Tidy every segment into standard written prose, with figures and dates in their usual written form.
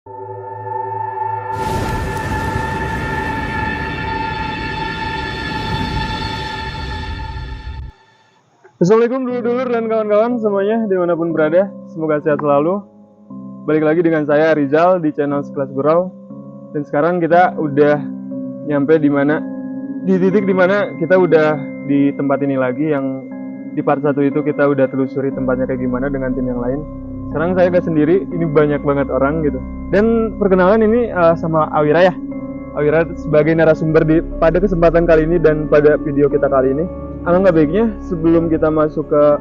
Assalamualaikum dulur-dulur dan kawan-kawan semuanya dimanapun berada, semoga sehat selalu. Balik lagi dengan saya Rizal di channel Sekelas Gurau. Dan sekarang kita udah nyampe di titik dimana kita udah di tempat ini lagi, yang di part 1 itu kita udah telusuri tempatnya kayak gimana dengan tim yang lain. Sekarang saya gak sendiri, ini banyak banget orang gitu. Dan perkenalan ini sama Awira ya. Awira sebagai narasumber pada kesempatan kali ini dan pada video kita kali ini. Alangkah baiknya sebelum kita masuk ke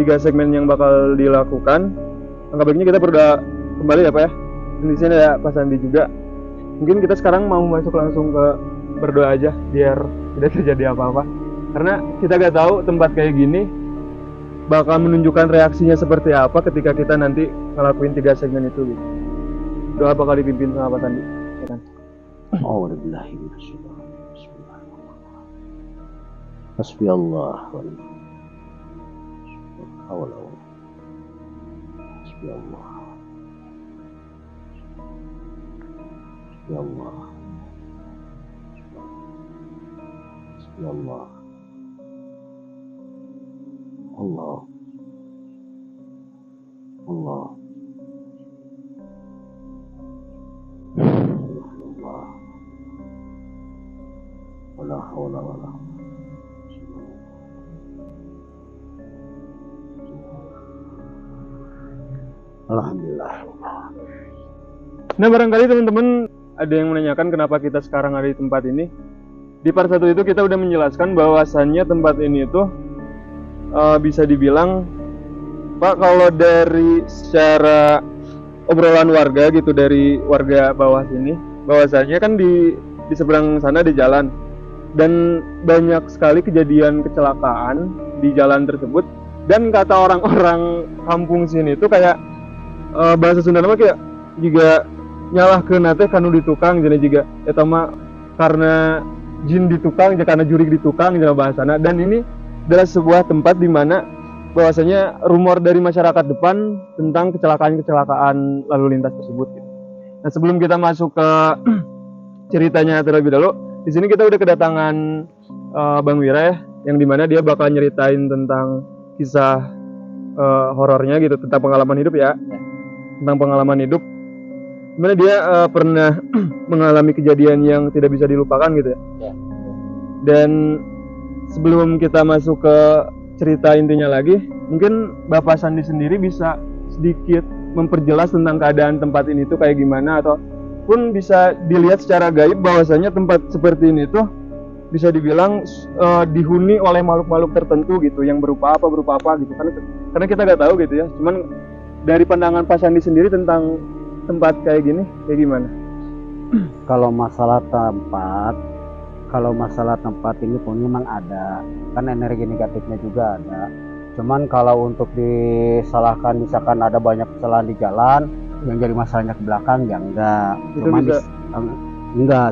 3 segmen yang bakal dilakukan, alangkah baiknya kita berdoa kembali ya Pak ya. Di sini ada Pak Sandi juga. Mungkin kita sekarang mau masuk langsung ke berdoa aja biar tidak terjadi apa-apa. Karena kita gak tahu tempat kayak gini bakal menunjukkan reaksinya seperti apa ketika kita nanti ngelakuin 3 segmen itu gitu. Doa bakal dipimpin sama Pak Sandi. Ya kan? Hasbi Allah wa ni'mal wakil. Hasbi Allah. Hasbi Allah. Hasbi Allah. Allah. Allah. Allah. Wala hawla wala quwwata. Alhamdulillah. Nah, barangkali teman-teman ada yang menanyakan kenapa kita sekarang ada di tempat ini. Di part 1 itu kita udah menjelaskan bahwasannya tempat ini itu bisa dibilang, Pak, kalau dari secara obrolan warga gitu, dari warga bawah sini, bahwasanya kan di seberang sana ada jalan dan banyak sekali kejadian kecelakaan di jalan tersebut. Dan kata orang-orang kampung sini itu kayak bahasa Sunda nama kayak juga nyalah ke nate kanu di tukang jadi juga eta mah karena jin di tukang karena jurig di tukang jadi bahasana. Dan ini adalah sebuah tempat di mana bahwasanya rumor dari masyarakat depan tentang kecelakaan lalu lintas tersebut gitu. Nah, sebelum kita masuk ke ceritanya terlebih dahulu, di sini kita udah kedatangan Bang Wira ya, yang dimana dia bakal nyeritain tentang kisah horornya gitu, tentang pengalaman hidup ya. Tentang pengalaman hidup dimana dia pernah mengalami kejadian yang tidak bisa dilupakan gitu ya. Dan sebelum kita masuk ke cerita intinya lagi, mungkin Bapak Sandi sendiri bisa sedikit memperjelas tentang keadaan tempat ini tuh kayak gimana, ataupun bisa dilihat secara gaib bahwasanya tempat seperti ini tuh bisa dibilang dihuni oleh makhluk-makhluk tertentu gitu, yang berupa apa gitu. Karena kita nggak tahu gitu ya. Cuman dari pandangan Pak Sandi sendiri tentang tempat kayak gini, kayak gimana? Kalau masalah tempat ini pun memang ada, kan energi negatifnya juga ada. Cuman kalau untuk disalahkan misalkan ada banyak kesalahan di jalan, yang jadi masalahnya ke belakang ya enggak.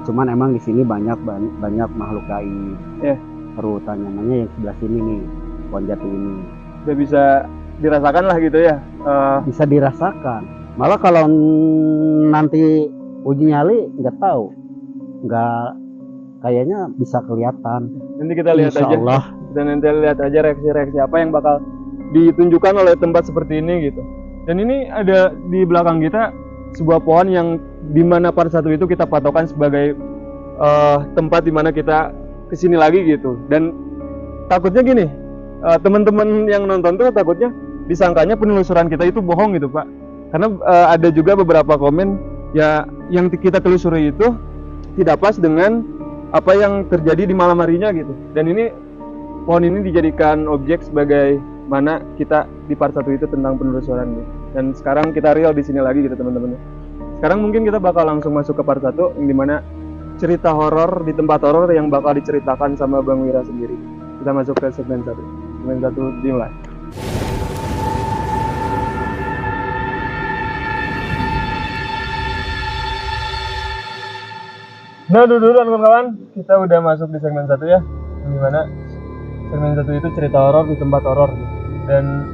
Cuman emang di sini banyak makhluk gaib. Terutama namanya yang sebelah sini nih, Pohon Jati ini. Udah bisa dirasakan lah gitu ya. Bisa dirasakan. Malah kalau nanti uji nyali nggak tahu, nggak kayaknya bisa kelihatan. Nanti kita lihat Insya aja. Allah. Dan nanti lihat aja reaksi-reaksi apa yang bakal ditunjukkan oleh tempat seperti ini gitu. Dan ini ada di belakang kita sebuah pohon yang dimana part 1 itu kita patokan sebagai tempat dimana kita kesini lagi gitu. Dan takutnya gini, teman-teman yang nonton tuh takutnya disangkanya penelusuran kita itu bohong gitu Pak. Karena ada juga beberapa komen ya yang kita telusuri itu tidak pas dengan apa yang terjadi di malam harinya gitu. Dan ini pohon ini dijadikan objek sebagai mana kita di part 1 itu tentang penelusuran gitu. Dan sekarang kita real di sini lagi gitu teman-teman. Sekarang mungkin kita bakal langsung masuk ke part 1 yang dimana cerita horor di tempat horor yang bakal diceritakan sama Bang Wira sendiri. Kita masuk ke segmen 1. Segmen 1 dimulai. Nah, dulu kawan-kawan, kita udah masuk di segmen 1 ya. Yang dimana segmen 1 itu cerita horor di tempat horor gitu. Dan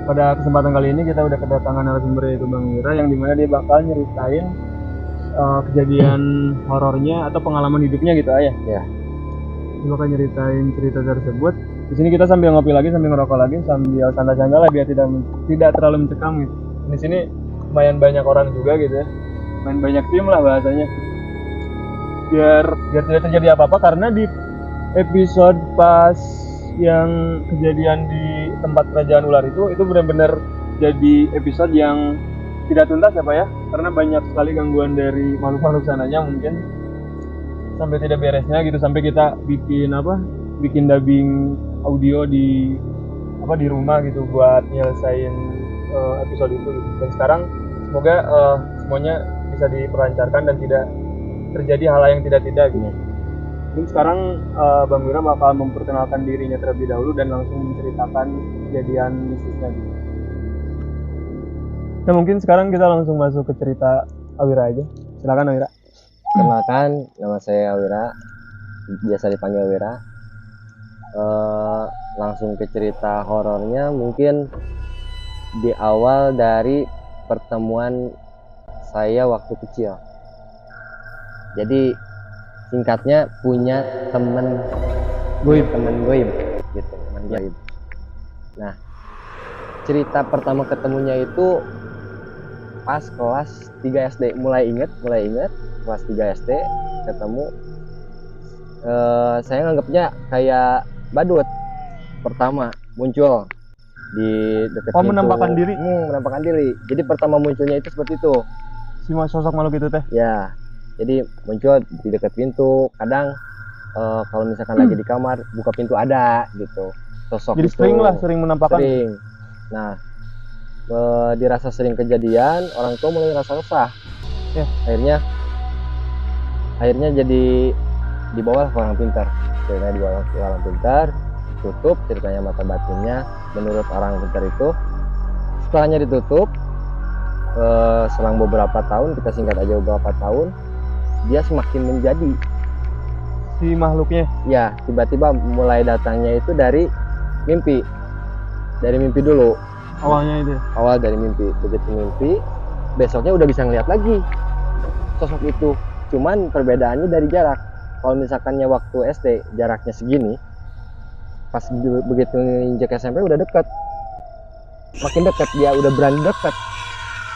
pada kesempatan kali ini kita udah kedatangan narasumber yaitu Bang Wira, yang dimana dia bakal nyeritain kejadian horornya atau pengalaman hidupnya gitu ayah. Ya. Dia bakal nyeritain cerita tersebut. Di sini kita sambil ngopi lagi, sambil ngerokok lagi, sambil santai-santai lah biar tidak terlalu mencekam gitu. Di sini lumayan banyak orang juga gitu ya, lumayan banyak tim lah bahasanya. Biar tidak terjadi apa-apa, karena di episode pas yang kejadian di tempat kerajaan ular itu benar-benar jadi episode yang tidak tuntas ya Pak ya, karena banyak sekali gangguan dari makhluk-makhluk sananya mungkin sampai tidak beresnya gitu, sampai kita bikin dubbing audio di rumah gitu buat nyelesain episode itu gitu. Dan sekarang semoga semuanya bisa diperlancarkan dan tidak terjadi hal yang tidak-tidak gitu. Mungkin sekarang Bang Wira bakal memperkenalkan dirinya terlebih dahulu dan langsung menceritakan kejadian mistisnya gitu. Nah mungkin sekarang kita langsung masuk ke cerita Awira aja. Silakan Awira. Perkenalkan, nama saya Awira, biasa dipanggil Wira. Langsung ke cerita horornya, mungkin di awal dari pertemuan saya waktu kecil. Jadi singkatnya punya temen goib gitu, teman goib. Nah, cerita pertama ketemunya itu pas kelas 3 SD, mulai inget kelas 3 SD ketemu. Saya nganggapnya kayak badut. Pertama muncul di dekat pintu. Menampakkan diri. Menampakkan diri. Jadi pertama munculnya itu seperti itu. Si sosok makhluk itu teh. Ya. Jadi muncul di dekat pintu. Kadang kalau misalkan lagi di kamar, buka pintu ada gitu. Sosok jadi itu. Sering menampakkan. Sering. Nah, dirasa sering kejadian, orang tua mulai rasa resah. Ya. Akhirnya jadi dibawa ke orang pintar. Ceritanya dibawa ke orang pintar, tutup ceritanya mata batinnya menurut orang pintar itu. Setelahnya ditutup, selang beberapa tahun, kita singkat aja beberapa tahun, dia semakin menjadi si makhluknya. Ya, tiba-tiba mulai datangnya itu dari mimpi dulu Awalnya itu. Awal dari mimpi. Begitu mimpi, besoknya udah bisa ngeliat lagi sosok itu. Cuman perbedaannya dari jarak. Kalau misalkannya waktu SD jaraknya segini, pas begitu injek SMP udah dekat. Makin dekat, dia udah berani dekat.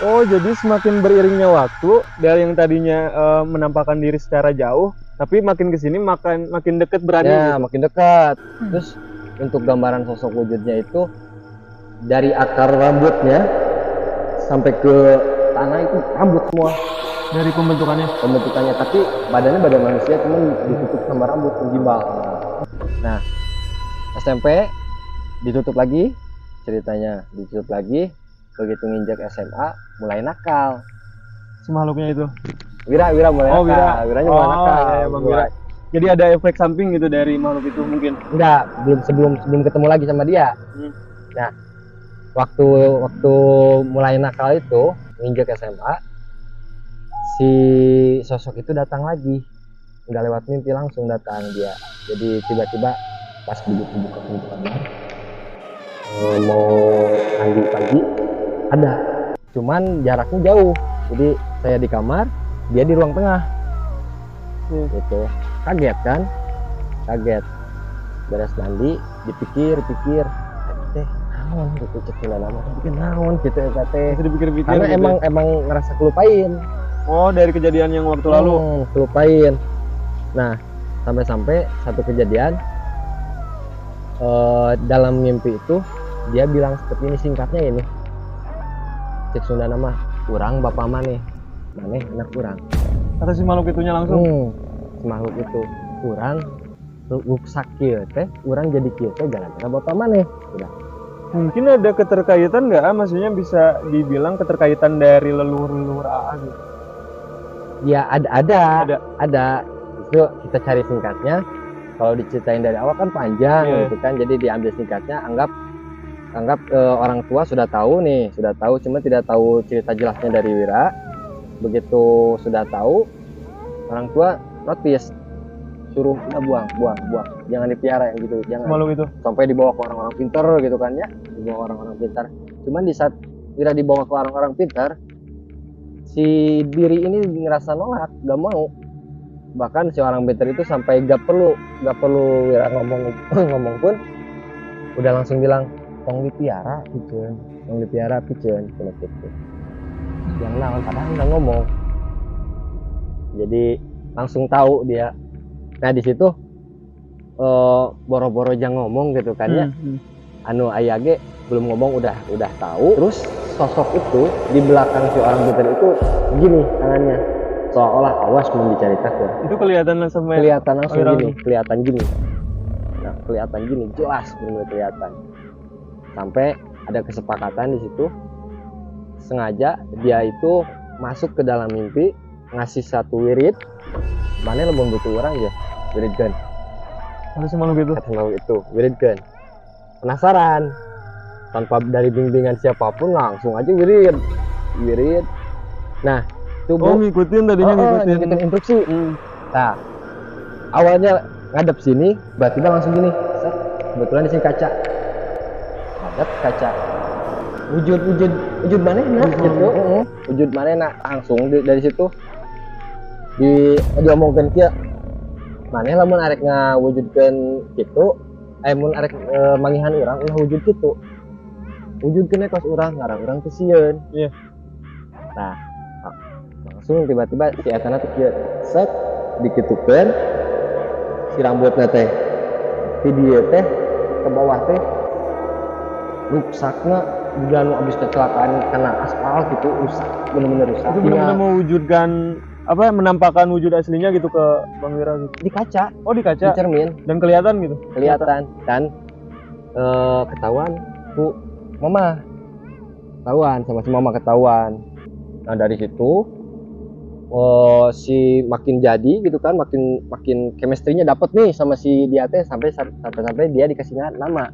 Oh, jadi semakin beriringnya waktu, dari yang tadinya menampakkan diri secara jauh, tapi makin kesini makin dekat berani. Ya, gitu. makin dekat. Terus untuk gambaran sosok wujudnya itu dari akar rambutnya sampai ke tanah itu rambut semua. Dari pembentukannya, tapi badannya badan manusia, cuman ditutup sama rambut menjimbal. Nah, SMP ditutup lagi, ceritanya ditutup lagi. Begitu nginjak SMA mulai nakal. Si makhluknya itu. Wira mulai nakal. Wiranya mulai nakal. Ya, Bang Wira. Jadi ada efek samping gitu dari makhluk itu mungkin? Enggak, sebelum ketemu lagi sama dia. Nah, waktu mulai nakal itu nginjak SMA, si sosok itu datang lagi, nggak lewat mimpi, langsung datang dia. Jadi tiba-tiba pas begitu buka pintu kamar, mau mandi pagi, ada. Cuman jaraknya jauh. Jadi saya di kamar, dia di ruang tengah. Gitu. Kaget kan? Kaget. Beres mandi, dipikir, naon gitu, cekilan nama, bikin naon gitu ya teh. Dipikir-pikir. Karena gitu. emang ngerasa kelupain. Oh, dari kejadian yang waktu lalu. Kelupain. Nah, sampai satu kejadian dalam mimpi itu dia bilang seperti ini, singkatnya ini. Cek Sunda nama, urang bapak maneh anak urang. Kata si makhluk itunya langsung. Si makhluk itu, urang ruksak kieu teh, urang jadi kieu teh gara-gara bapak maneh. Udah. Mungkin ada keterkaitan nggak? Maksudnya bisa dibilang keterkaitan dari leluhur AA gitu. Ya ada. Itu kita cari singkatnya. Kalau diceritain dari awal kan panjang gitu kan. Jadi diambil singkatnya. Anggap orang tua sudah tahu, cuma tidak tahu cerita jelasnya dari Wira. Begitu sudah tahu, orang tua notice, suruh udah buang, jangan dipiara yang gitu, jangan. Malu itu. Sampai dibawa ke orang-orang pintar gitu kan ya, dibawa orang-orang pintar. Cuman di saat Wira dibawa ke orang-orang pintar, si Diri ini ngerasa nolak, gak mau. Bahkan si orang pintar itu sampai gak perlu Wira ngomong pun udah langsung bilang tong dipiara piceun, tong dipiara piceun gitu. Yang naon padahal nggak ngomong. Jadi langsung tahu dia. Nah di situ boro-boro aja ngomong gitu kan ya. Anu ayage belum ngomong udah tahu. Terus sosok itu di belakang si orang pintar itu gini tangannya, seolah awas mau diceritakan. Itu kelihatan langsung kelihatan gini. Nah, kelihatan gini jelas benar kelihatan. Sampai ada kesepakatan di situ, sengaja dia itu masuk ke dalam mimpi, ngasih satu wirid. Mana lo butuh orang ya, wirid gun. Harus malu gitu. Wirid gun. Penasaran, tanpa dari bimbingan siapapun langsung aja wirid. Nah, itu ngikutin tadinya ngikutin instruksi. Nah, awalnya ngadep sini, tiba-tiba langsung gini. Kebetulan di sini kaca. Ngadep kaca. Wujud manehna gitu. Wujud manehna langsung dari situ diomongkeun kieu. Maneh lamun arek ngawujudkeun kitu, mun arek mangihan urang ulah wujud kitu. Wujudkeun kos urang ngarang urang teh sieun. Iya. Nah, langsung tiba-tiba si etana teh kieu set dikitukeun si rambutna teh di dieu teh ke bawah teh rusakna juga nu abis kecelakaan karena aspal gitu rusak, bener-bener rusak. Itu bener-bener mewujudkan menampakkan wujud aslinya gitu ke Bang Wira gitu. Di kaca. Oh, di kaca. Di cermin. Dan kelihatan gitu. Kelihatan dan ketahuan Bu Mama. Ketahuan sama si Mama ketahuan. Nah, dari situ si makin jadi gitu kan, makin chemistry-nya dapet nih sama si dia teh sampai dia dikasih nama.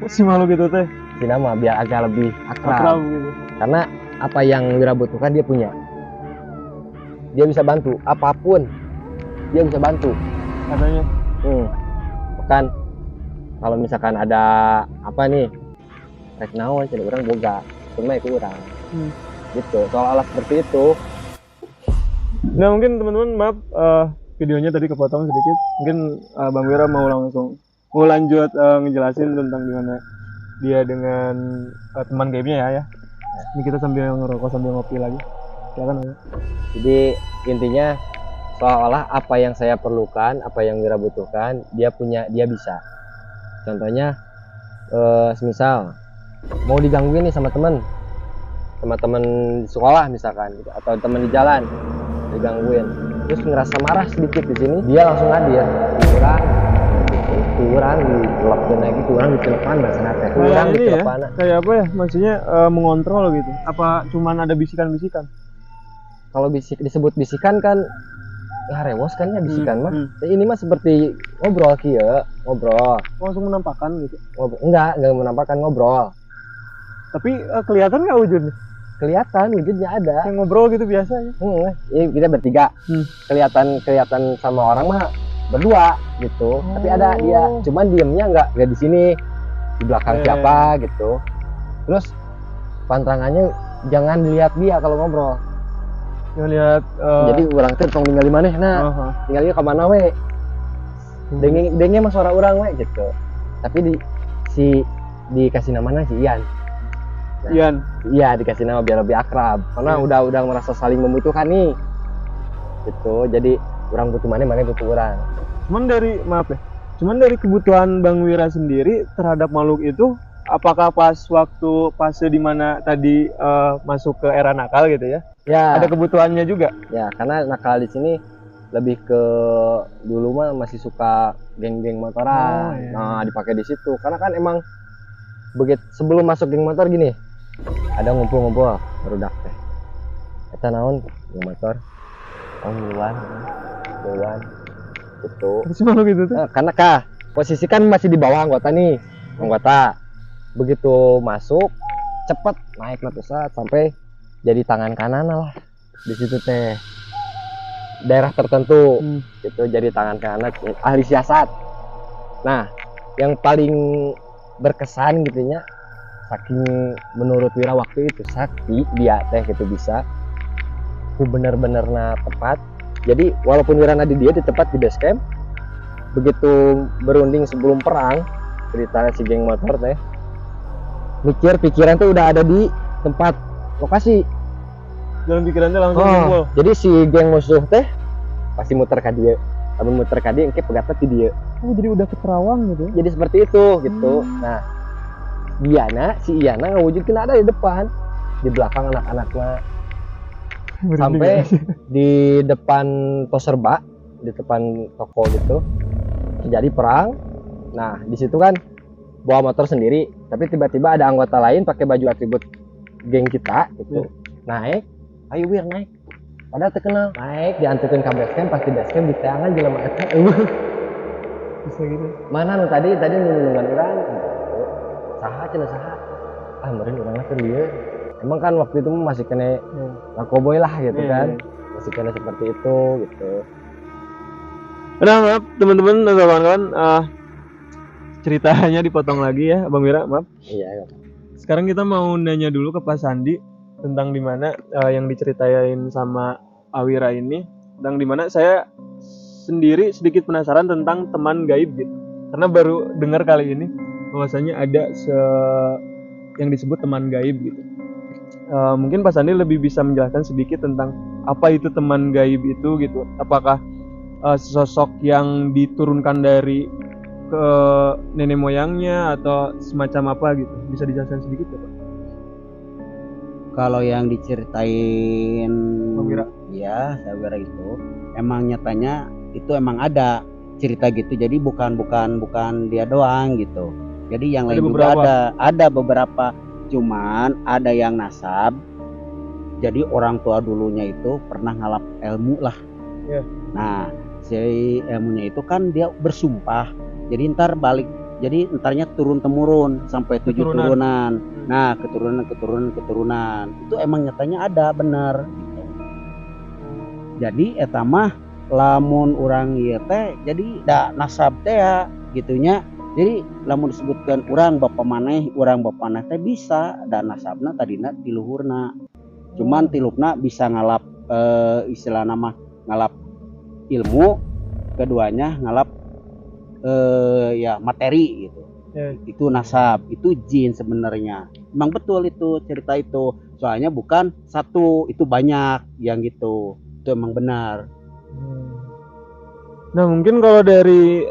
Si malu gitu teh. Si nama biar agak lebih akrab gitu. Karena apa yang Wira butuhkan dia punya. Dia bisa bantu apapun. Dia bisa bantu katanya. Bahkan kalau misalkan ada apa nih rek naon jadi orang boga, cuma itu orang. Gitu, soal-soal seperti itu. Nah mungkin teman-teman maaf videonya tadi kepotong sedikit. Mungkin Bang Wira mau lanjut ngejelasin tentang gimana dia dengan teman gamenya ya. Ini kita sambil ngerokok sambil ngopi lagi. Silakan ya. Jadi intinya seolah-olah apa yang saya perlukan, apa yang Wira butuhkan, dia bisa. Contohnya semisal mau digangguin nih sama teman di sekolah misalkan gitu, atau teman di jalan digangguin, terus ngerasa marah sedikit di sini, dia langsung hadir. Kurang di lockdown lagi, kurang di telepon bahasa nate. Kurang di telepon. Kayak apa ya? Maksudnya mengontrol gitu. Apa cuman ada bisikan-bisikan? Kalau disebut bisikan kan ngarewos kan ya bisikan mah. Ini mah seperti ngobrol ngobrol. Langsung menampakkan gitu. Enggak menampakkan, ngobrol. Tapi kelihatan nggak wujudnya? Kelihatan wujudnya ada. Yang ngobrol gitu biasa ya. Kita bertiga. Kelihatan sama orang mah berdua gitu. Tapi ada dia, cuman diemnya nggak di sini, di belakang siapa gitu. Terus pantangannya jangan dilihat dia kalau ngobrol. Jangan lihat. Jadi orang teh tong tinggal di mana? Tinggalnya ke mana we? Dengnya mah suara orang we gitu. Tapi dikasih namanya si Ian. Ian. Iya, dikasih nama biar lebih akrab. Karena udah merasa saling membutuhkan nih. Gitu. Jadi orang butuh mana butuh orang. Cuman dari kebutuhan Bang Wira sendiri terhadap makhluk itu, apakah pas waktu fase dimana tadi masuk ke era nakal gitu ya? Ya. Ada kebutuhannya juga? Ya, karena nakal di sini lebih ke dulu mah masih suka geng-geng motoran. Nah, dipakai di situ. Karena kan emang begitu sebelum masuk geng motor gini, ada ngumpul-ngumpul barudak teh. Eta naon geng motor? Duluan gitu. Cuma gitu tuh. Karena posisi kan masih di bawah anggota. Begitu masuk cepet naik pesat sampai jadi tangan kanan lah di situ teh. Daerah tertentu gitu jadi tangan kanan ahli siasat. Nah, yang paling berkesan gitunya saking menurut Wira waktu itu sakti dia teh gitu bisa ku bener-bener tepat. Jadi walaupun Wira di dia di tempat di base camp, begitu berunding sebelum perang cerita si geng motor teh, mikir pikiran tuh udah ada di tempat lokasi. Dalam pikirannya langsung kumpul. Jadi si geng musuh teh pasti muter ka dia, tapi muter ka dia engke pegatna ti dia. Oh, jadi udah ke Terawang gitu. Jadi seperti itu gitu. Nah, Diana si Iyana ngewujudkeun ada di depan, di belakang anak-anaknya. Sampai di depan pos serba, di depan toko gitu terjadi perang. Nah di situ kan bawa motor sendiri, tapi tiba-tiba ada anggota lain pakai baju atribut geng kita gitu naik, ayo Wir naik, padahal terkenal naik dianturin ke base camp, pasti base camp di tangan jelema eta bisa gitu. mana nu tadi nunungan orang saha cenah saha meureun urangna keur dieu. Emang kan waktu itu masih kena narkoboy lah gitu kan, masih kena seperti itu gitu. Udah, maaf teman-teman atau kawan-kawan, ceritanya dipotong lagi ya Bang Wira, maaf. Iya. Sekarang kita mau nanya dulu ke Pak Sandi tentang dimana yang diceritain sama Awira ini, tentang dimana saya sendiri sedikit penasaran tentang teman gaib gitu, karena baru dengar kali ini bahwasanya ada yang disebut teman gaib gitu. Mungkin Pak Sandi lebih bisa menjelaskan sedikit tentang apa itu teman gaib itu gitu. Apakah sosok yang diturunkan dari ke nenek moyangnya atau semacam apa gitu? Bisa dijelaskan sedikit ya Pak? Kalau yang diceritain Bang Wira? Ya saya itu emang nyatanya itu emang ada cerita gitu, jadi bukan dia doang gitu, jadi yang Ada lain beberapa. juga ada beberapa, cuman ada yang nasab. Jadi orang tua dulunya itu pernah ngalap ilmu lah. Iya. Nah si ilmunya itu kan dia bersumpah, jadi ntar balik, jadi entarnya turun temurun sampai 7 turunan. Nah keturunan itu emang nyatanya ada bener gitu. Jadi eta mah lamun orang ieu teh jadi da nasab teh ya gitunya. Jadi lamun disebutkan urang bapa maneh teh bisa dan nasabna tadina ti luhurna. Cuman tilupna bisa ngalap istilahna mah ngalap ilmu, keduanya ngalap ya materi gitu. Itu nasab, itu jin sebenarnya. Memang betul itu cerita itu. Soalnya bukan satu, itu banyak yang gitu. Itu emang benar. Nah mungkin kalau dari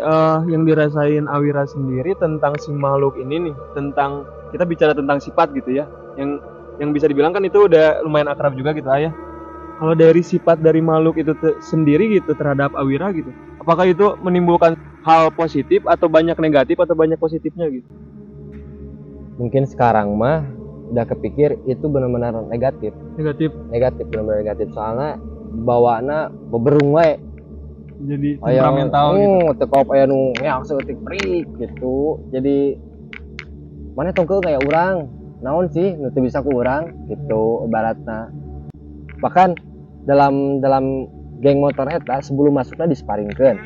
yang dirasain Awira sendiri tentang si makhluk ini nih, tentang kita bicara tentang sifat gitu ya, yang bisa dibilang kan itu udah lumayan akrab juga gitu Ayah. Kalau dari sifat dari makhluk itu sendiri gitu terhadap Awira gitu, apakah itu menimbulkan hal positif atau banyak negatif atau banyak positifnya gitu? Mungkin sekarang mah udah kepikir itu benar-benar negatif benar-benar negatif, soalnya bawaana beberung we. Jadi temperamental gitu. Tekop aya nu ngeak seutik prik gitu. Jadi mana tongkeul kayak urang. Naon sih nu teu bisa ku urang gitu ibaratna. Bahkan dalam geng motor eta sebelum masuknya disparingkeun.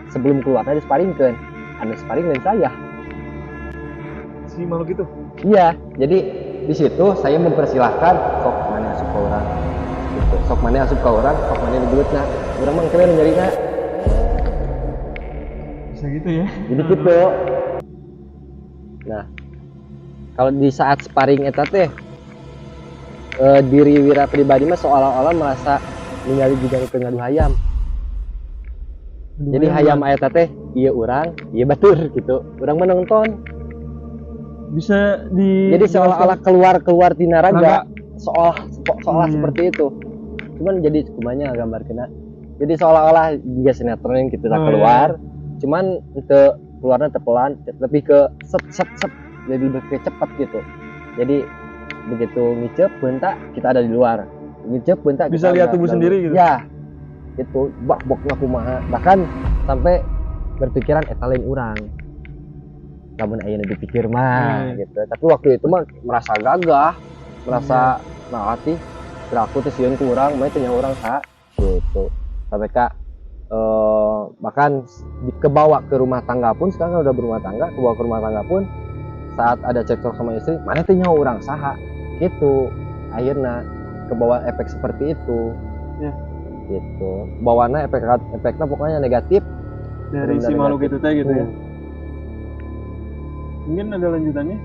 Sebelum keluarnya disparingkeun. Anu sparing dan saya. Si makhluk itu. Iya, jadi di situ saya mempersilahkan sok mana asup ke orang. Gitu. Sok mana asup ke orang, sok mana dibeutna. Urang mah keren nyarina. Gitu ya. Jadi gitu. Nah, kalau di saat sparring eta teh diri Wira pribadi mah seolah-olah merasa ningali juga ke ngadu hayam. Jadi hayam eta teh ieu urang, ieu batur gitu. Urang menonton. Bisa jadi seolah-olah keluar tina raga, seolah seperti itu. Cuman jadi kumanya gambar kena. Jadi seolah-olah juga sinetron yang kita keluar. Cuman itu keluarnya terpelan, lebih ke set jadi lebih cepat gitu. Jadi begitu ngicep bentak kita ada di luar, ngicep bentak bisa lihat tubuh sendiri gitu ya, itu bak-bokna kumaha, bahkan sampai berpikiran lain urang namun ayeuna dipikir mah gitu. Tapi waktu itu mah merasa gagah, merasa hati beraku teh sieun ku urang mah teh nya urang sa gitu. Sampai bahkan kebawa ke rumah tangga pun, sekarang udah berumah tangga, kebawa ke rumah tangga pun saat ada cekcok sama istri mana teh nyawa orang saha gitu akhirnya ke bawah efek seperti itu Ya. gitu bawana efeknya pokoknya negatif dari si benar-benar makhluk itu teh gitu ya. Hmm. Mungkin ada lanjutannya?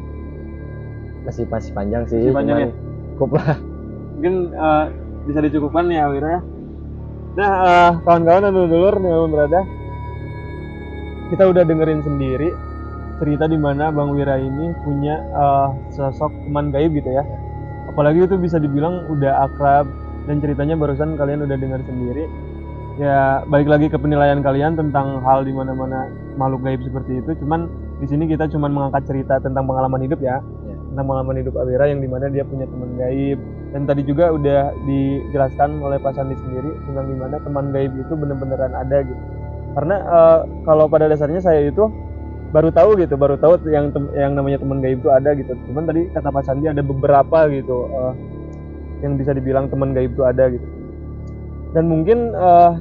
masih panjang sih Masih panjang cuman ya? cukup lah. Mungkin bisa dicukupkan ya Wira ya. Nah, kawan-kawan dan dulur yang berada, kita udah dengerin sendiri cerita di mana Bang Wira ini punya sosok teman gaib gitu ya. Apalagi itu bisa dibilang udah akrab dan ceritanya barusan kalian udah dengar sendiri. Ya balik lagi ke penilaian kalian tentang hal di mana-mana makhluk gaib seperti itu. Cuman di sini kita cuman mengangkat cerita tentang pengalaman hidup ya. Tentang pengalaman hidup Awira yang dimana dia punya teman gaib. Dan tadi juga udah dijelaskan oleh Pak Sandi sendiri tentang dimana teman gaib itu bener-beneran ada gitu. Karena kalau pada dasarnya saya itu baru tahu yang namanya teman gaib itu ada gitu. Cuman tadi kata Pak Sandi ada beberapa gitu yang bisa dibilang teman gaib itu ada gitu. Dan mungkin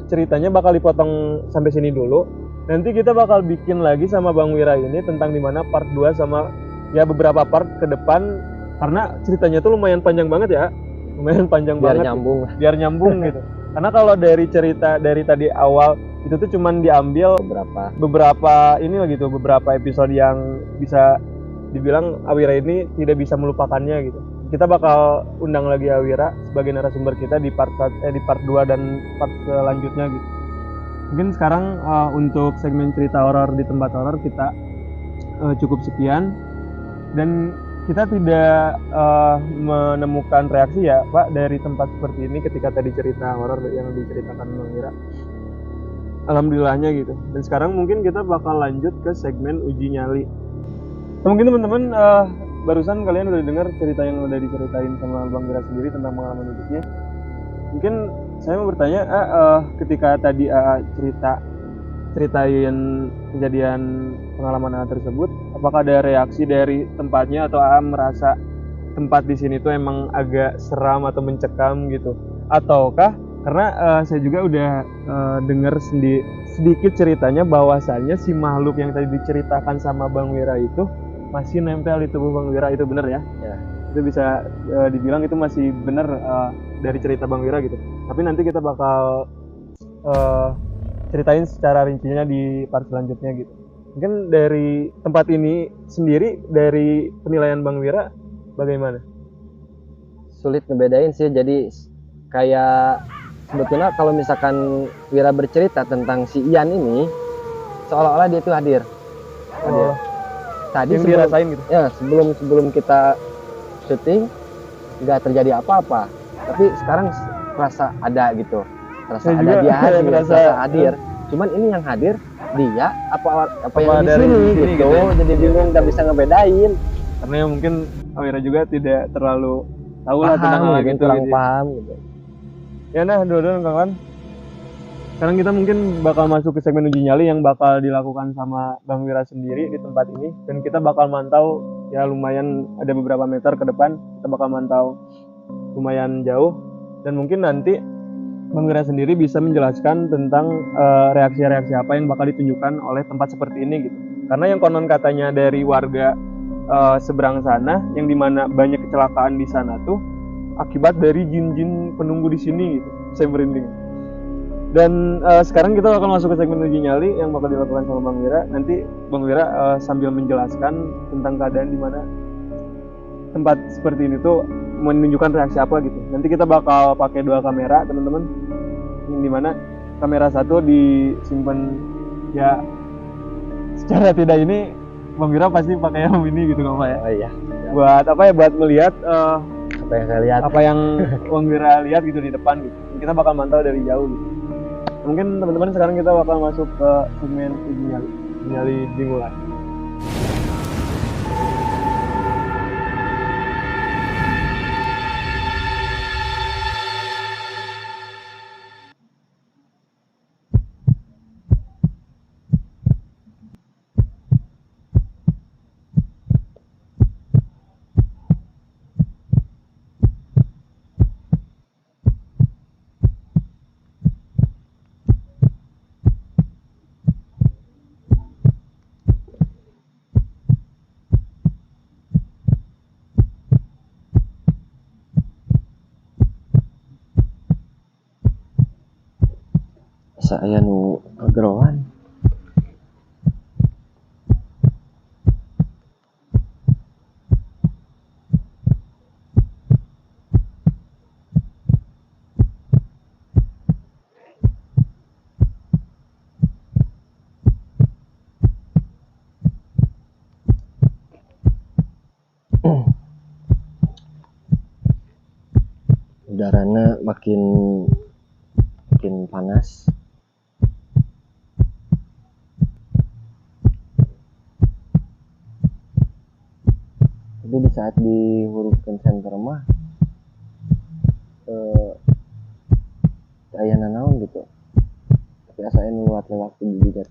ceritanya bakal dipotong sampai sini dulu. Nanti kita bakal bikin lagi sama Bang Wira ini tentang dimana part 2 sama ya beberapa part ke depan. Karena ceritanya tuh lumayan panjang banget ya. Lumayan panjang biar banget. nyambung Biar nyambung gitu. Karena kalau dari cerita dari tadi awal itu tuh cuman diambil beberapa ini lah gitu, beberapa episode yang bisa dibilang Awira ini tidak bisa melupakannya gitu. Kita bakal undang lagi Awira sebagai narasumber kita di part 2 dan part selanjutnya gitu. Mungkin sekarang untuk segmen cerita horor di tempat horor kita cukup sekian, dan kita tidak menemukan reaksi ya Pak dari tempat seperti ini ketika tadi cerita horor yang diceritakan Bang Wira. Alhamdulillahnya gitu. Dan sekarang mungkin kita bakal lanjut ke segmen uji nyali. Nah, mungkin teman-teman barusan kalian udah dengar cerita yang udah diceritain sama Bang Wira sendiri tentang pengalaman hidupnya. Mungkin saya mau bertanya, ketika tadi ceritain kejadian pengalaman tersebut, apakah ada reaksi dari tempatnya atau merasa tempat di sini tuh emang agak seram atau mencekam gitu? Ataukah karena saya juga udah dengar sedikit ceritanya bahwasannya si makhluk yang tadi diceritakan sama Bang Wira itu masih nempel di tubuh Bang Wira, itu bener ya? Ya. Itu bisa dibilang itu masih bener dari cerita Bang Wira gitu. Tapi nanti kita bakal ceritain secara rincinya di part selanjutnya gitu. Mungkin dari tempat ini sendiri, dari penilaian Bang Wira bagaimana? Sulit ngebedain sih, jadi kayak sebetulnya kalau misalkan Wira bercerita tentang si Ian ini seolah-olah dia itu hadir. Tadi yang dirasain gitu. Ya, sebelum kita syuting nggak terjadi apa-apa, tapi sekarang rasa ada gitu, rasa Saya ada juga dia hadir, ngerasa rasa hadir. Cuman ini yang hadir dia apa yang di dari sini sini gitu, gitu ya? jadi bingung nggak bisa ngebedain. Karena ya mungkin Awira juga tidak terlalu tahu lah tentang hal Mungkin gitu. kurang gitu. paham gitu. Ya nah, dua-dua kawan. Sekarang kita mungkin bakal masuk ke segmen uji nyali yang bakal dilakukan sama Bang Wira sendiri di tempat ini, dan kita bakal mantau ya lumayan ada beberapa meter ke depan, kita bakal mantau lumayan jauh, dan mungkin nanti Bang Wira sendiri bisa menjelaskan tentang reaksi-reaksi apa yang bakal ditunjukkan oleh tempat seperti ini gitu. Karena yang konon katanya dari warga seberang sana, yang dimana banyak kecelakaan di sana tuh akibat dari jin-jin penunggu di sini gitu. Saya merinding. Dan sekarang kita akan masuk ke segmen uji nyali yang bakal dilakukan sama Bang Wira. Nanti Bang Wira sambil menjelaskan tentang keadaan di mana tempat seperti ini tuh menunjukkan reaksi apa gitu. Nanti kita bakal pakai 2 kamera teman-teman, yang dimana kamera satu disimpan ya secara tidak ini Bang Wira pasti pakai yang ini gitu kan Pak ya. Oh iya. Buat apa ya? Buat melihat Apa yang saya lihat? apa yang Bang Wira lihat gitu di depan gitu. Kita bakal mantau dari jauh gitu. Mungkin teman-teman sekarang kita bakal masuk ke segmen uji nyali. Uji nyali dimulai. saya nu agroan. Udaranya makin panas. Tapi di saat dihurufkan center mah aya nanaon gitu. Tapi asa anu lewat di didat.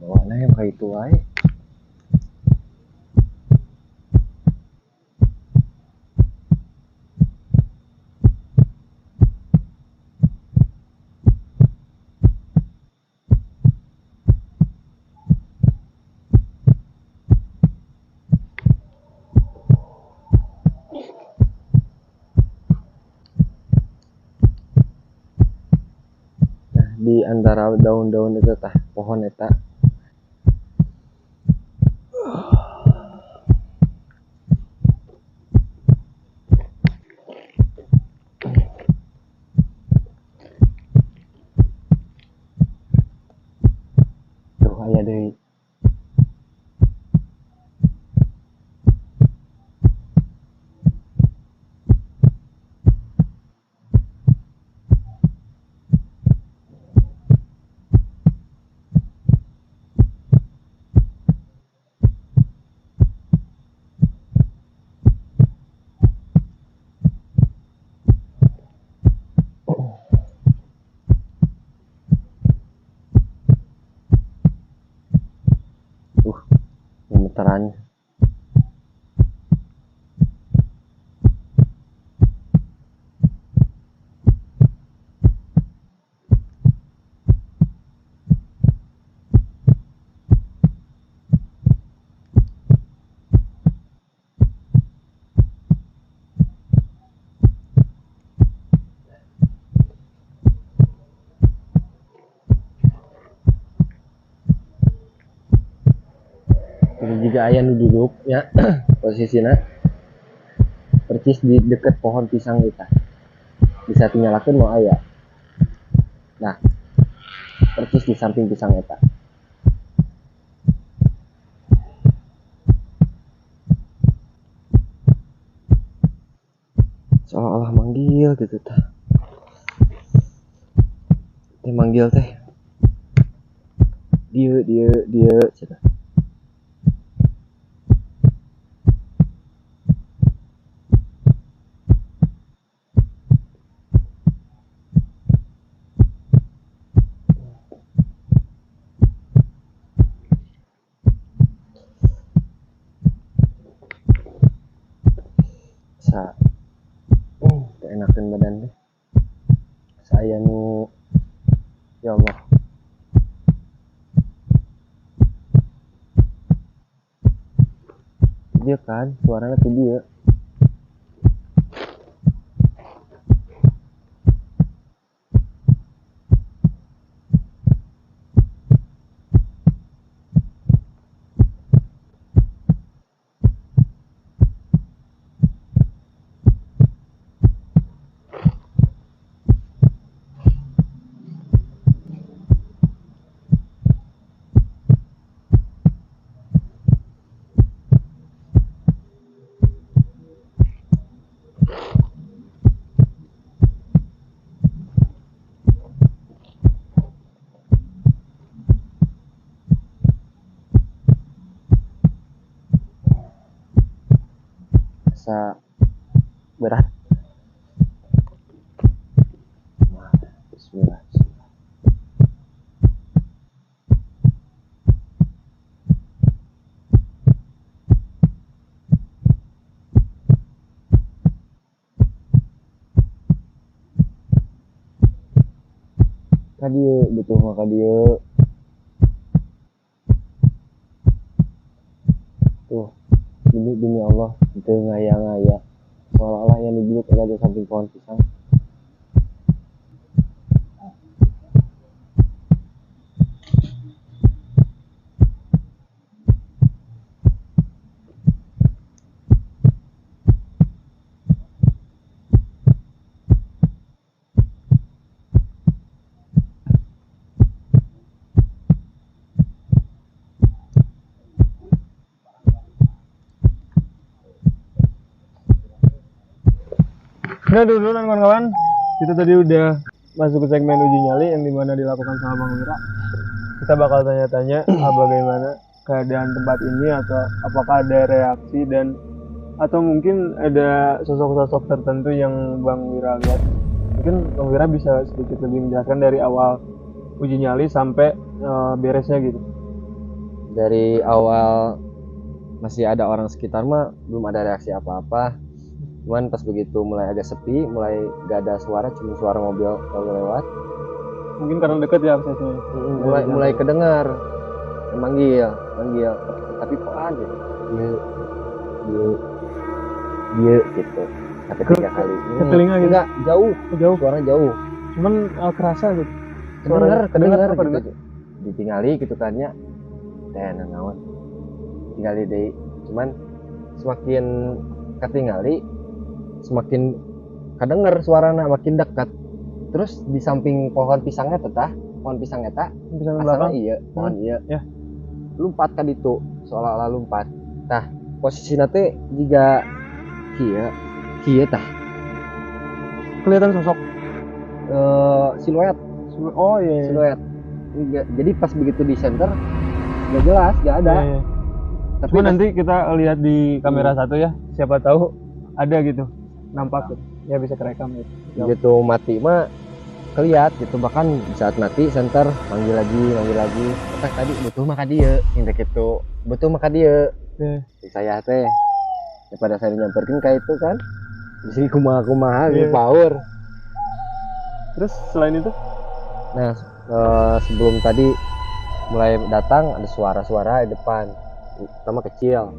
Bawana yang kayak itu wae. Di antara daun-daun itu tah pohon eta tuh aya deui. Gemeteran. Ini juga aya nu duduk ya. Posisina percis di deket pohon pisang kita. Bisa dinyalakeun mau aya. Nah, percis di samping pisang eta. Seolah-olah manggil gitu tah. Teh manggil teh. Dia cenah. Sa keenakeun badan teh. Saya nu ya Allah. Dia kan suaranya tuh dia. Asa berat. Bismillah. Kadieu butuh mah kadieu. Tuh, demi Allah, itu ngaya-ngaya. Seolah-olah yang duduk ada di samping pohon pisang. Nah dulu kawan-kawan, kita tadi udah masuk ke segmen uji nyali yang dimana dilakukan sama Bang Wira. Kita bakal tanya-tanya bagaimana keadaan tempat ini atau apakah ada reaksi dan atau mungkin ada sosok-sosok tertentu yang Bang Wira lihat. Mungkin Bang Wira bisa sedikit lebih menjelaskan dari awal uji nyali sampai beresnya gitu. Dari awal masih ada orang sekitar mah belum ada reaksi apa-apa. Cuman pas begitu mulai agak sepi, mulai gak ada suara, cuma suara mobil lalu lewat. Mungkin karena deket ya aksesnya. Mulai kedengar manggil, tapi pelan ya. Dia gitu. Sampai 3 kali. Ke telinga gitu. Enggak, jauh. Suaranya jauh. Cuman kerasa gitu. Kedengar gitu. Ditinggali gitu kan ya. Dan naon. Tinggali deui. Cuman semakin ketinggali semakin kedenger suarana makin dekat. Terus di samping pohon pisangnya pohon pisang eta Pisang belakang. iya, pohon iya. Ya. Lompat ka ditu, seolah-olah lompat. Tah, posisina teh jiga kieu tah. Kelihatan sosok. Siluet. Oh iya. Siluet. Jadi pas begitu di center gak jelas, gak ada. Iya. Tapi Cuma nanti kita lihat di kamera satu ya, siapa tahu ada gitu, nampak gitu. Ya bisa kerekam gitu. Gitu mati mah keliat gitu, bahkan di saat mati center manggil lagi. Tadi butuh mah ka dieu, yang gitu. Butuh mah ka dieu. Saya teh daripada saya nyamperin kayak itu kan. Di kumaha gitu power. Terus selain itu? Nah, sebelum tadi mulai datang ada suara-suara di depan. Pertama kecil.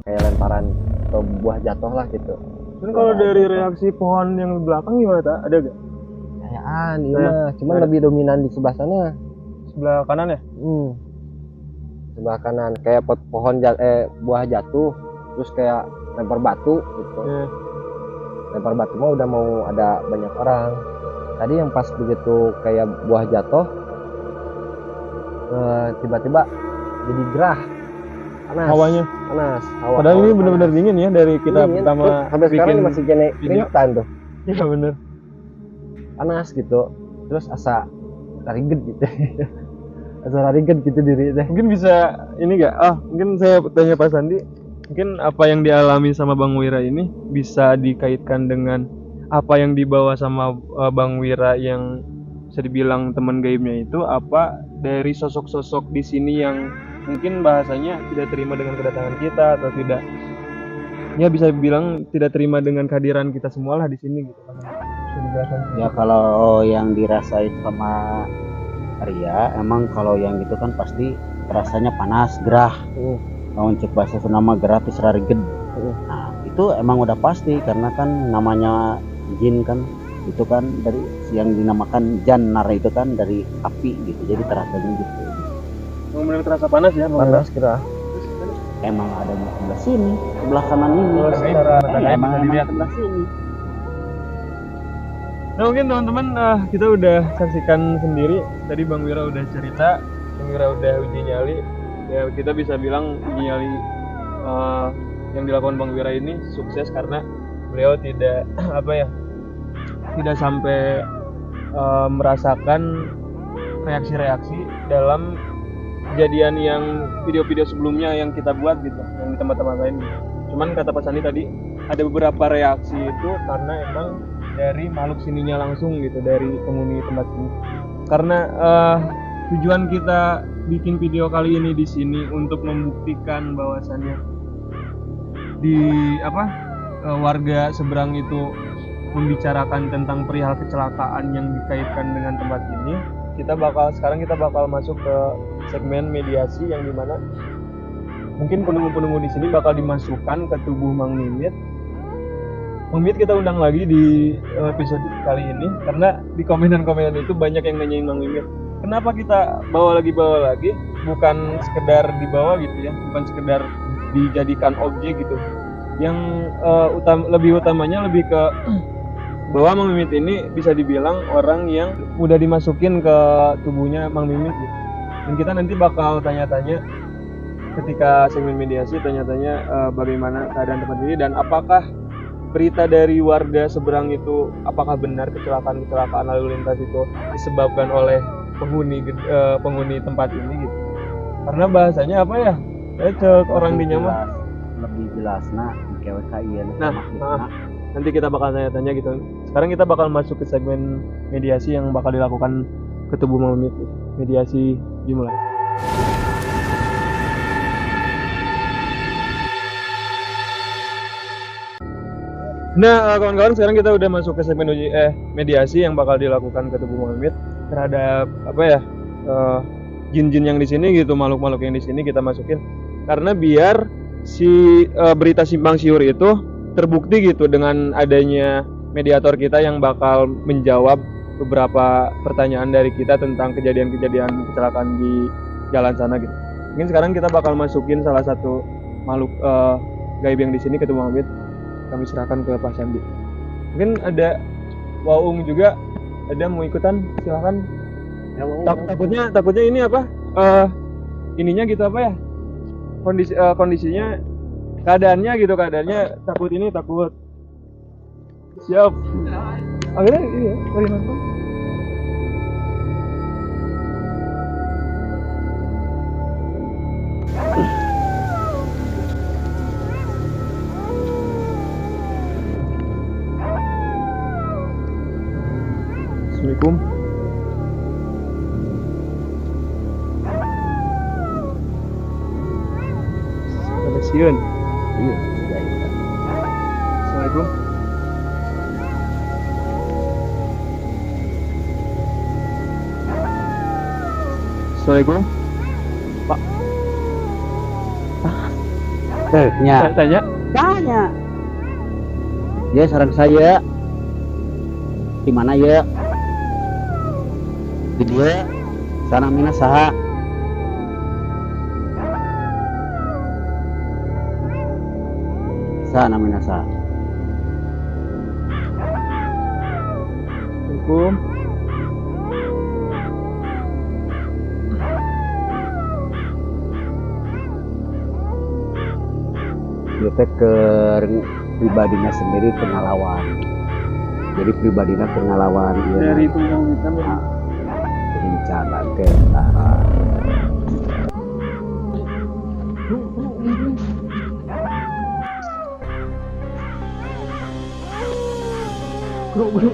Kayak lemparan atau buah jatuh lah gitu. Dan kalau dari reaksi pohon yang belakang gimana tak? Ada gak? Kayaan iya, cuman lebih dominan di sebelah sana. Sebelah kanan ya? Sebelah kanan kayak pohon buah jatuh, terus kayak lempar batu gitu. Lempar batu mah udah mau ada banyak orang. Tadi yang pas begitu kayak buah jatuh, tiba-tiba jadi gerah. Panas. Hawanya panas. Padahal ini benar-benar dingin ya dari kita dingin. pertama Sampai sekarang bikin masih keringetan tuh. Iya bener. Panas gitu. Terus asa rariget gitu. Asa rariget gitu diri teh. Mungkin bisa ini gak? Mungkin saya tanya Pak Sandi. Mungkin apa yang dialami sama Bang Wira ini bisa dikaitkan dengan apa yang dibawa sama Bang Wira yang bisa dibilang teman gaibnya itu, apa dari sosok-sosok di sini yang mungkin bahasanya tidak terima dengan kedatangan kita atau tidak, ya bisa bilang tidak terima dengan kehadiran kita semua lah di sini gitu. Bisa dijelaskan? Ya kalau yang dirasain sama Arya, emang kalau yang gitu kan pasti rasanya panas, gerah. Kalau cek bahasa Sunda gerah terus rariged. Nah itu emang udah pasti karena kan namanya jin kan, itu kan dari yang dinamakan jannar itu kan dari api gitu, jadi terasanya gitu. Benar terasa panas ya? Panas gerah. Emang ada di sebelah sini, sebelah kanan ini. Emang dilihat sebelah sini. Nah mungkin teman-teman kita udah saksikan sendiri tadi Bang Wira udah cerita, Bang Wira udah uji nyali. Ya kita bisa bilang uji nyali yang dilakukan Bang Wira ini sukses karena beliau tidak tidak sampai merasakan reaksi-reaksi dalam kejadian yang video-video sebelumnya yang kita buat gitu, yang di tempat-tempat lain gitu. Cuman kata Pak Sandi tadi ada beberapa reaksi itu karena emang dari makhluk sininya langsung gitu, dari penghuni tempat ini. Karena tujuan kita bikin video kali ini di sini untuk membuktikan bahwasannya di warga seberang itu membicarakan tentang perihal kecelakaan yang dikaitkan dengan tempat ini. sekarang kita bakal masuk ke segmen mediasi yang dimana mungkin penunggu-penunggu di sini bakal dimasukkan ke tubuh Mang Mimit. Mang Mimit kita undang lagi di episode kali ini karena di komenan-komenan itu banyak yang nanyain Mang Mimit. Kenapa kita bawa lagi? Bukan sekedar dibawa gitu ya, bukan sekedar dijadikan objek gitu. Yang lebih utamanya lebih ke bahwa Mang Mimit ini bisa dibilang orang yang mudah dimasukin ke tubuhnya Mang Mimit gitu. Dan kita nanti bakal tanya-tanya ketika segmen mediasi, tanya-tanya bagaimana keadaan tempat ini dan apakah berita dari warga seberang itu apakah benar kecelakaan lalu lintas itu disebabkan oleh penghuni tempat ini gitu. Karena bahasanya apa ya? Cek orang di nyaman lebih jelas nah di KWKI ya. Nanti kita bakal tanya-tanya gitu. Sekarang kita bakal masuk ke segmen mediasi yang bakal dilakukan ke tubuh Mang Mimit. Mediasi dimulai. Nah, kawan-kawan, sekarang kita udah masuk ke segmen mediasi yang bakal dilakukan ke tubuh Mang Mimit terhadap jin-jin yang di sini gitu, makhluk-makhluk yang di sini kita masukin karena biar si berita simpang siur itu terbukti gitu dengan adanya mediator kita yang bakal menjawab beberapa pertanyaan dari kita tentang kejadian-kejadian kecelakaan di jalan sana gitu. Mungkin sekarang kita bakal masukin salah satu makhluk gaib yang di sini ke tubuh Mang Mimit. Kami serahkan ke Pak Sandi. Mungkin ada Waung juga, ada mau ikutan, silakan. Ya, takutnya ini apa? Ininya gitu apa ya? Kondisinya, keadaannya takut. Siap. Akhirnya iya, mari nonton. Assalamualaikum. Ada siun. Iya. Assalamualaikum. Assalamualaikum. Pak. Tanya. Ya sarang saya. Di mana ya? Di dia sana mina saha mina saha. Assalamualaikum. Dia teh ke pribadinya sendiri pengalawan. Jadi pribadinya pengalawan Dari tubuh kita rencana ke arah Bro.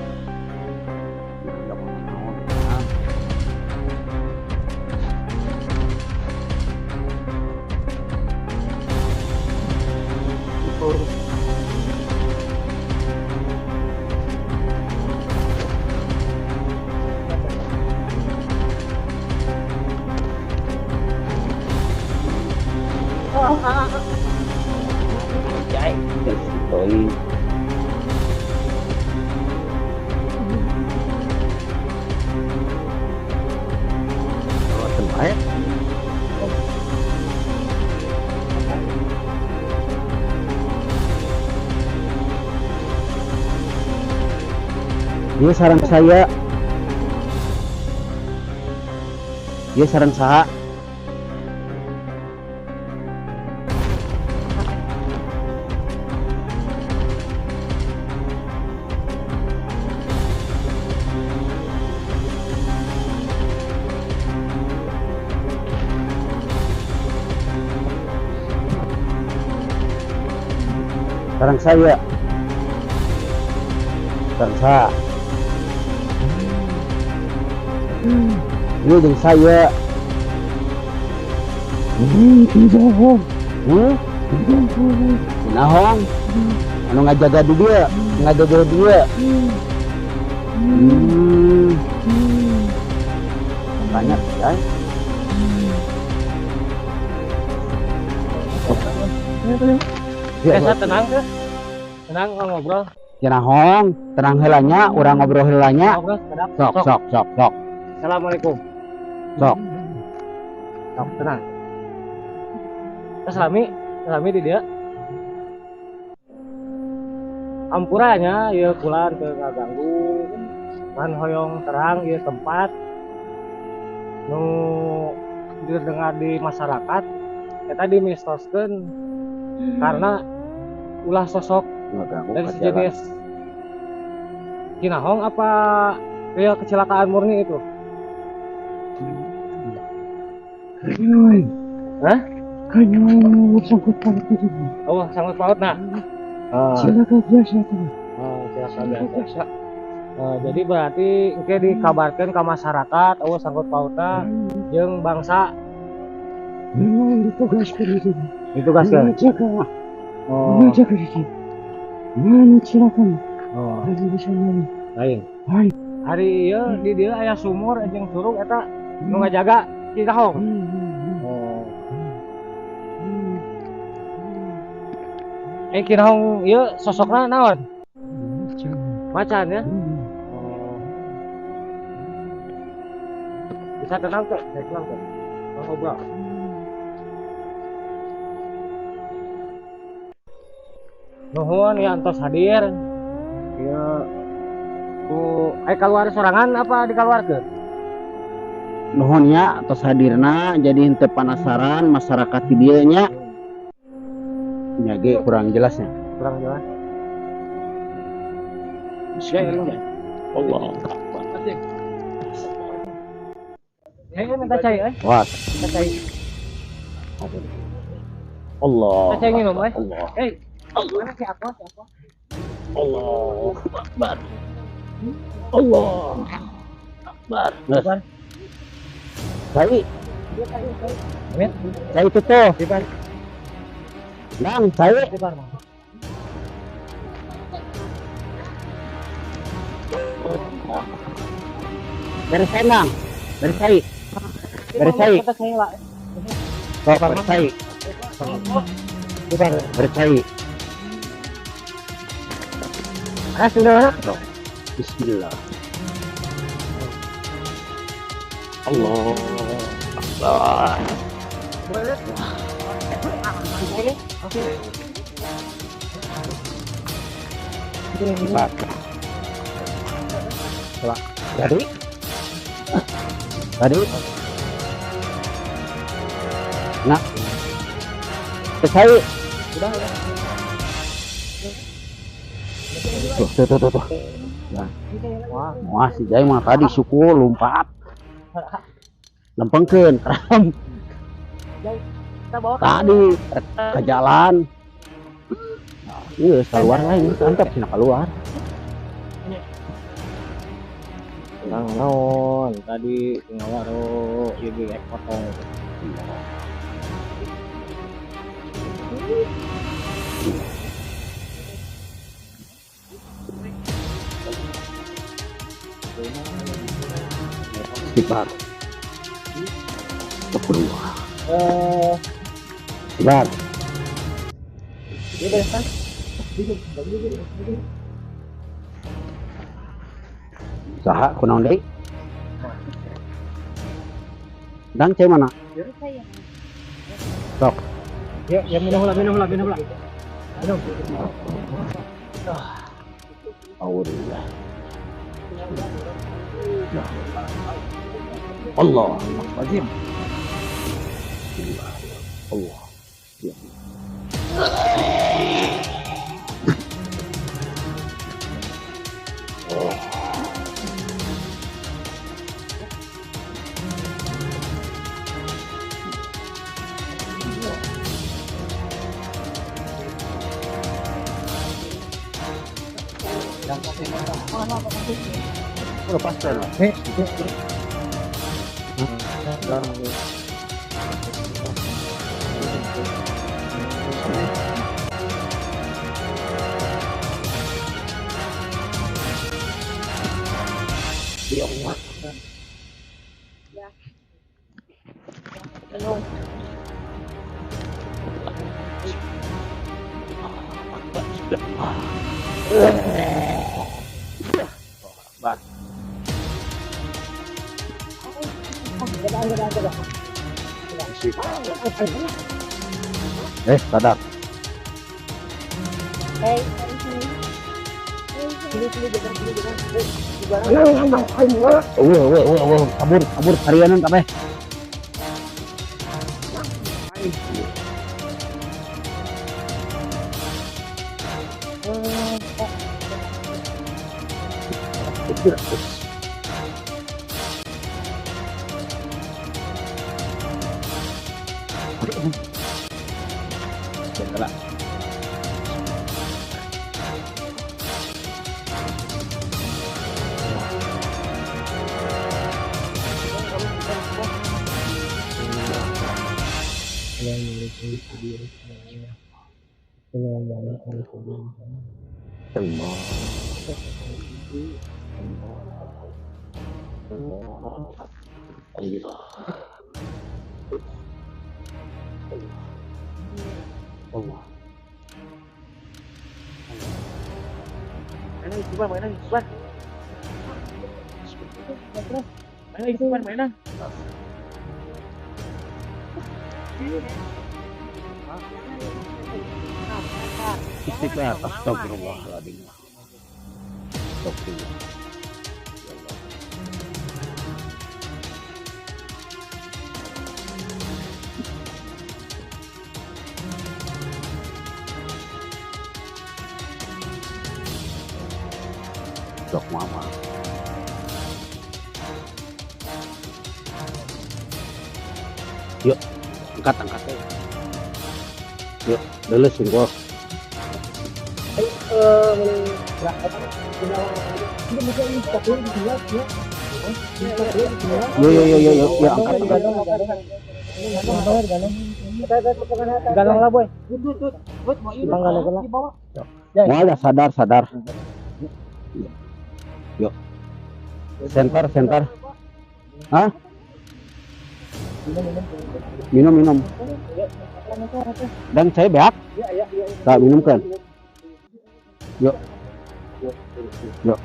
chạy tôi tempat dia sarang saya, dia sarang saha. Sarang saya, sarang saya. Ini dengan saya. Nahong, anu ngajaga dia, Tanya ya. Biasa tenang ke? Tenang ngobrol. Cenah hong, tenang helanya, orang ngobrol helanya. Ngobrol sedap. Sok. Assalamualaikum. Sok. Sok tenang. Salami di dia. Ampuranya ya kulan ke ngaganggu. Man hoyong terang ya tempat nu didengar di masyarakat kita dimistoskeun karena ulah sosok dari sejenis kinahong apa real kecelakaan murni itu. Hah? Kayaknya sangkut paut itu. Oh, sangkut paut nah. Silakan biasa tuh. Oh, silakan biasa. Jadi berarti engke dikabarkan ke masyarakat sangkut pautna jeung bangsa Memang ditugaskan itu. ditugaskeun. Jaga. Oh, Jaga di sini. Mana silakan. oh, Hari bisa main. lain. Hai. Hari ieu di dieu aya sumur jeung surug eta nu ngajaga kinahong. Oh. Kinahong ieu sosokna naon? Macan ya? Oh. Bisa tenang tuh, saya tenang tuh. Ngobrol. Nuhun ya antos hadir. Ya ku keluar sorangan apa dikeluarkeun? Nuhun ya atas hadirna jadi henteu penasaran masyarakat di dieu nya. Nya ge kurang jelasnya. Kurang jelas. Ya. Allah. Minta cai Wah, minta cai. Allah. Minta cai minum Allah. Mana si aku? Allah Akbar. Allah Akbar. Depan. Cai, Amin. cai itu tuh. Depan. Nang, cai. Depan. Beres cai, Nang. Beres cai. Beres cai. Kita cai lah. Sok, beres cai. Depan. Beres cai. Sudah. Bismillah. Allah Akbar. Cepat. Jadi. Nah. Selesai. Sudah. Tuh. Nah. Wah, si Jai mah tadi suku lompat. Lempengkeun keram. Kita bawa Tadi ke jalan. Iya, keluar lain, mantap sih keluar. non tadi ngawaro ieu ek potong. Istighfar. Kedua. Istighfar. Ini beresan. Saha kunaon deui? Dan cai mana? Sok. Ya minum lah. Minum. Alhamdulillah. Allah Azim. Allah. Lepas lah. Ya Allah. Sadar. Kabur, harianan kabeh. Istighfar, astagfirullahaladzim. Astagfirullah. Dok mama. Yuk, angkat. Yuk, lulus sungguh. Yo, angkat. Galang lah boy. Mau ya sadar. Yuk. Center. Hah? Minum. Dan saya beak. Tak minum kan? Yuk. Yuk.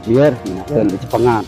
Biar di Jepangan.